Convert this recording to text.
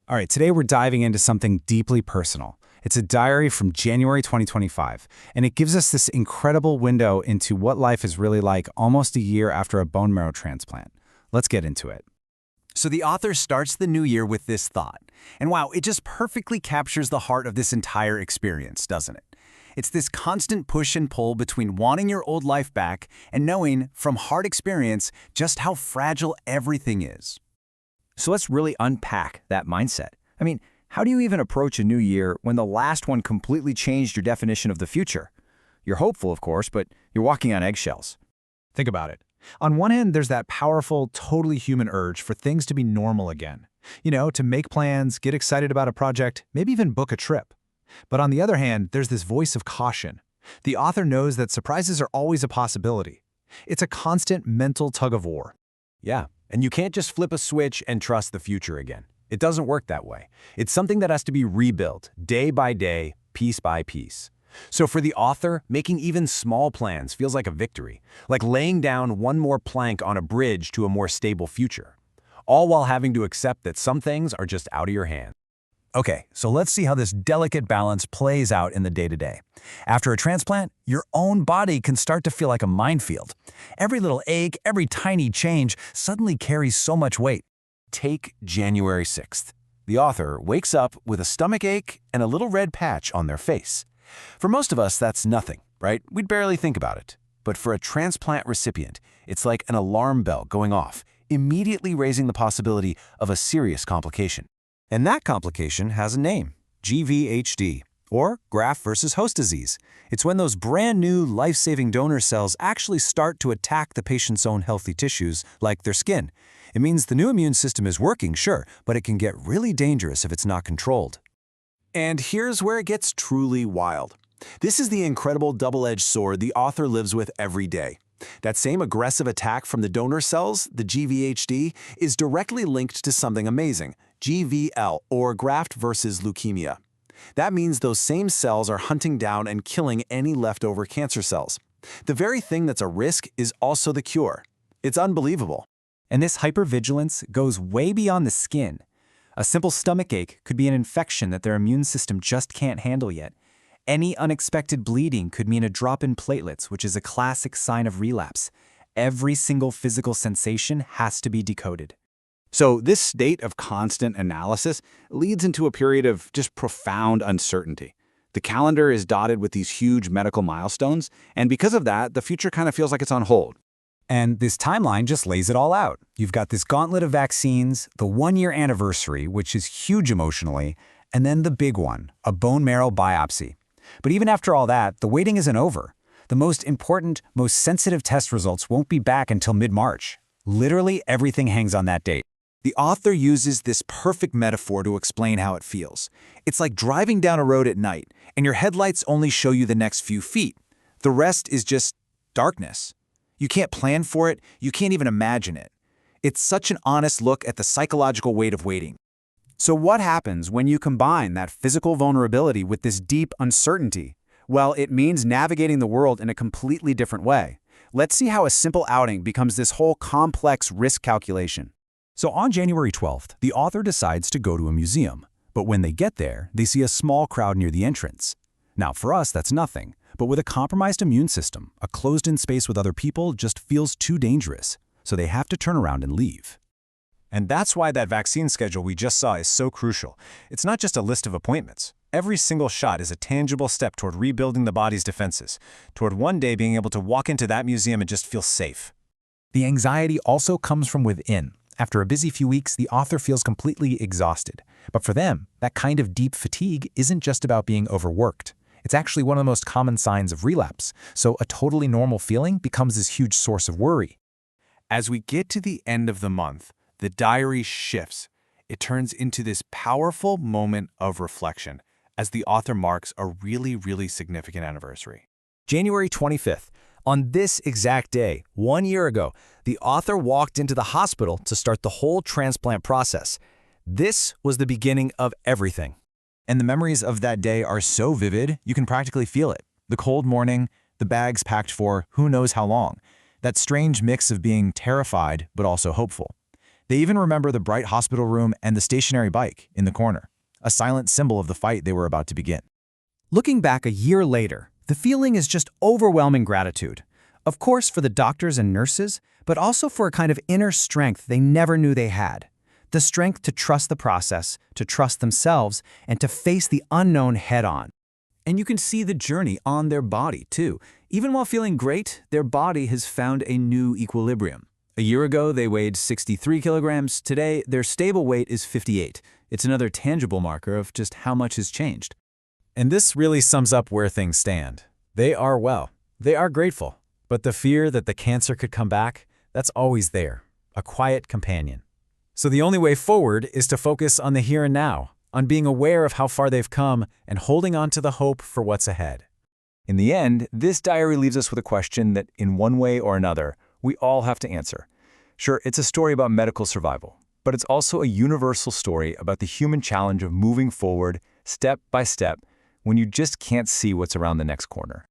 All right, today we're diving into something deeply personal. It's a diary from January 2025, and it gives us this incredible window into what life is really like almost a year after a bone marrow transplant. Let's get into it. So the author starts the new year with this thought. And wow, it just perfectly captures the heart of this entire experience, doesn't it? It's this constant push and pull between wanting your old life back and knowing, from hard experience, just how fragile everything is. So let's really unpack that mindset. I mean, how do you even approach a new year when the last one completely changed your definition of the future? You're hopeful, of course, but you're walking on eggshells. Think about it. On one hand, there's that powerful, totally human urge for things to be normal again. To make plans, get excited about a project, maybe even book a trip. But on the other hand, there's this voice of caution. The author knows that surprises are always a possibility. It's a constant mental tug of war. Yeah, and you can't just flip a switch and trust the future again. It doesn't work that way. It's something that has to be rebuilt, day by day, piece by piece. So for the author, making even small plans feels like a victory, like laying down one more plank on a bridge to a more stable future, all while having to accept that some things are just out of your hands. Okay, so let's see how this delicate balance plays out in the day-to-day. After a transplant, your own body can start to feel like a minefield. Every little ache, every tiny change suddenly carries so much weight. Take January 6th. The author wakes up with a stomach ache and a little red patch on their face. For most of us, that's nothing, right? We'd barely think about it. But for a transplant recipient, it's like an alarm bell going off, immediately raising the possibility of a serious complication. And that complication has a name, GVHD, or graft versus host disease. It's when those brand new life-saving donor cells actually start to attack the patient's own healthy tissues, like their skin. It means the new immune system is working, sure, but it can get really dangerous if it's not controlled. And here's where it gets truly wild. This is the incredible double-edged sword the author lives with every day. That same aggressive attack from the donor cells, the GVHD, is directly linked to something amazing, GVL, or graft versus leukemia. That means those same cells are hunting down and killing any leftover cancer cells. The very thing that's a risk is also the cure. It's unbelievable. And this hypervigilance goes way beyond the skin. A simple stomach ache could be an infection that their immune system just can't handle yet. Any unexpected bleeding could mean a drop in platelets, which is a classic sign of relapse. Every single physical sensation has to be decoded. So this state of constant analysis leads into a period of just profound uncertainty. The calendar is dotted with these huge medical milestones, and because of that, the future kind of feels like it's on hold. And this timeline just lays it all out. You've got this gauntlet of vaccines, the one-year anniversary, which is huge emotionally, and then the big one, a bone marrow biopsy. But even after all that, the waiting isn't over. The most important, most sensitive test results won't be back until mid-March. Literally everything hangs on that date. The author uses this perfect metaphor to explain how it feels. It's like driving down a road at night, and your headlights only show you the next few feet. The rest is just darkness. You can't plan for it, you can't even imagine it. It's such an honest look at the psychological weight of waiting. So what happens when you combine that physical vulnerability with this deep uncertainty? Well, it means navigating the world in a completely different way. Let's see how a simple outing becomes this whole complex risk calculation. So on January 12th, the author decides to go to a museum. But when they get there, they see a small crowd near the entrance. Now, for us, that's nothing. But with a compromised immune system, a closed-in space with other people just feels too dangerous. So they have to turn around and leave. And that's why that vaccine schedule we just saw is so crucial. It's not just a list of appointments. Every single shot is a tangible step toward rebuilding the body's defenses, toward one day being able to walk into that museum and just feel safe. The anxiety also comes from within. After a busy few weeks, the author feels completely exhausted. But for them, that kind of deep fatigue isn't just about being overworked. It's actually one of the most common signs of relapse, so a totally normal feeling becomes this huge source of worry. As we get to the end of the month, the diary shifts. It turns into this powerful moment of reflection as the author marks a really significant anniversary. January 25th. On this exact day, 1 year ago, the author walked into the hospital to start the whole transplant process. This was the beginning of everything. And the memories of that day are so vivid, you can practically feel it. The cold morning, the bags packed for who knows how long. That strange mix of being terrified but also hopeful. They even remember the bright hospital room and the stationary bike in the corner, a silent symbol of the fight they were about to begin. Looking back a year later, the feeling is just overwhelming gratitude. Of course for the doctors and nurses, but also for a kind of inner strength they never knew they had. The strength to trust the process, to trust themselves, and to face the unknown head-on. And you can see the journey on their body, too. Even while feeling great, their body has found a new equilibrium. A year ago, they weighed 63 kilograms. Today, their stable weight is 58. It's another tangible marker of just how much has changed. And this really sums up where things stand. They are well. They are grateful. But the fear that the cancer could come back, that's always there, a quiet companion. So the only way forward is to focus on the here and now, on being aware of how far they've come and holding on to the hope for what's ahead. In the end, this diary leaves us with a question that, in one way or another, we all have to answer. Sure, it's a story about medical survival, but it's also a universal story about the human challenge of moving forward, step by step, when you just can't see what's around the next corner.